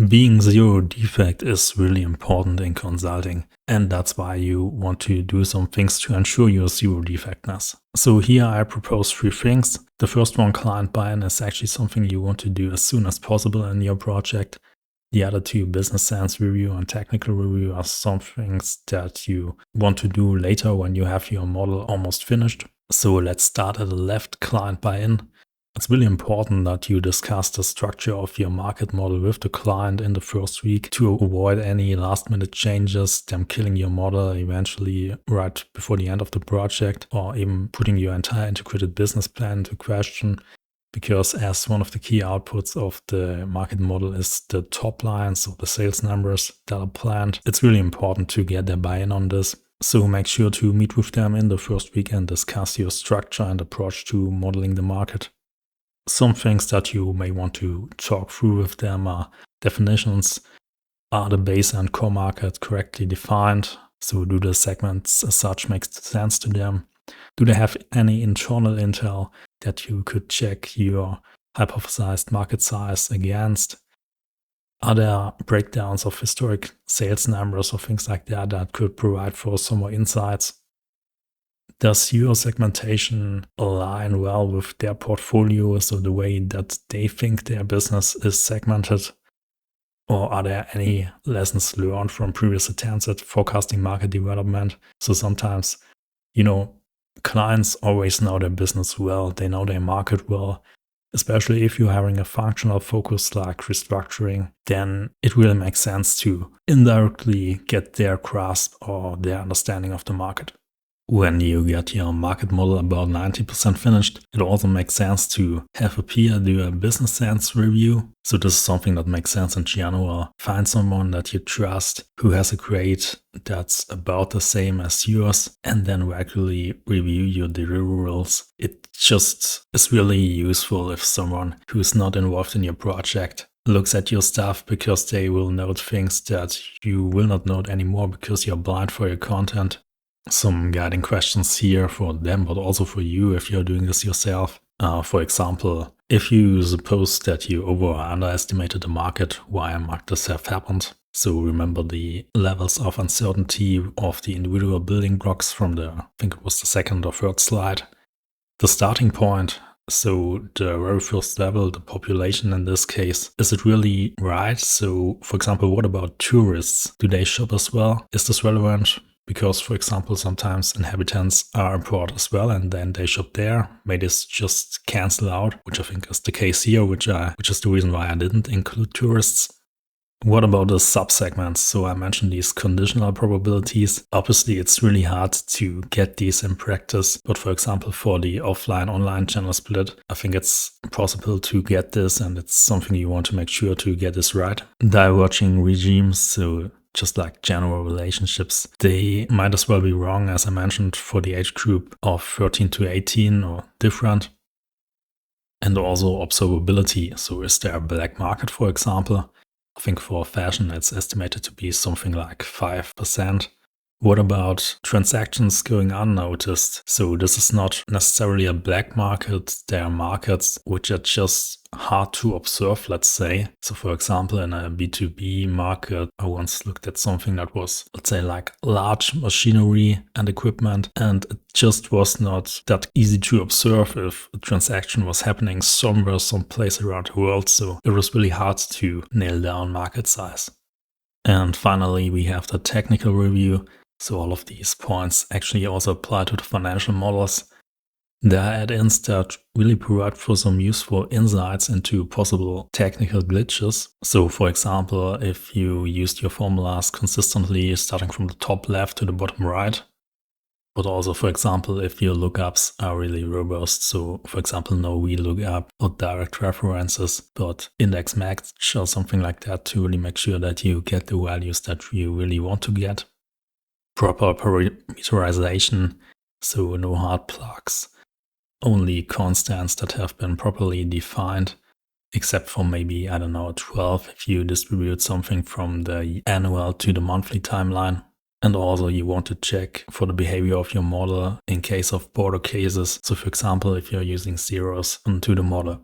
Being zero defect is really important in consulting, and that's why you want to do some things to ensure your zero defectness. So here I propose 3 things. The first one, client buy-in, is actually something you want to do as soon as possible in your project. The other 2, business sense review and technical review, are some things that you want to do later when you have your model almost finished. So let's start at the left, client buy-in. It's really important that you discuss the structure of your market model with the client in the first week to avoid any last-minute changes, them killing your model eventually right before the end of the project, or even putting your entire integrated business plan into question. Because as one of the key outputs of the market model is the top line, so the sales numbers that are planned, it's really important to get their buy-in on this. So make sure to meet with them in the first week and discuss your structure and approach to modeling the market. Some things that you may want to talk through with them are definitions. Are the base and core market correctly defined? So do the segments as such make sense to them? Do they have any internal intel that you could check your hypothesized market size against? Are there breakdowns of historic sales numbers or things like that that could provide for some more insights? Does your segmentation align well with their portfolio, so the way that they think their business is segmented? Or are there any lessons learned from previous attempts at forecasting market development? So sometimes, clients always know their business well, they know their market well. Especially if you're having a functional focus like restructuring, then it really makes sense to indirectly get their grasp or their understanding of the market. When you get your market model about 90% finished, it also makes sense to have a peer do a business sense review. So this is something that makes sense in general. Find someone that you trust who has a grade that's about the same as yours, and then regularly review your deliverables. It just is really useful if someone who's not involved in your project looks at your stuff, because they will note things that you will not note anymore because you're blind for your content. Some guiding questions here for them, but also for you if you're doing this yourself. For example, if you suppose that you over or underestimated the market, why might this have happened? So remember the levels of uncertainty of the individual building blocks from I think it was the second or third slide. The starting point, so the very first level, the population in this case, is it really right? So for example, what about tourists? Do they shop as well? Is this relevant? Because, for example, sometimes inhabitants are abroad as well and then they shop there. May this just cancel out, which I think is the case here, which is the reason why I didn't include tourists. What about the subsegments? So I mentioned these conditional probabilities. Obviously, it's really hard to get these in practice. But for example, for the offline-online channel split, I think it's possible to get this, and it's something you want to make sure to get this right. Diverging regimes, so just like general relationships, they might as well be wrong, as I mentioned, for the age group of 13 to 18 or different. And also observability. So is there a black market, for example? I think for fashion, it's estimated to be something like 5%. What about transactions going unnoticed? So this is not necessarily a black market. There are markets which are just hard to observe, let's say. So for example, in a B2B market, I once looked at something that was, let's say, like large machinery and equipment, and it just was not that easy to observe if a transaction was happening somewhere, someplace around the world. So it was really hard to nail down market size. And finally, we have the technical review. So all of these points actually also apply to the financial models. There are add-ins that really provide for some useful insights into possible technical glitches. So for example, if you used your formulas consistently starting from the top left to the bottom right, but also, for example, if your lookups are really robust. So for example, no VLOOKUP or direct references, but index match or something like that to really make sure that you get the values that you really want to get. Proper parameterization, so no hard plugs, only constants that have been properly defined, except for maybe, 12 if you distribute something from the annual to the monthly timeline. And also you want to check for the behavior of your model in case of border cases. So for example, if you're using zeros onto the model.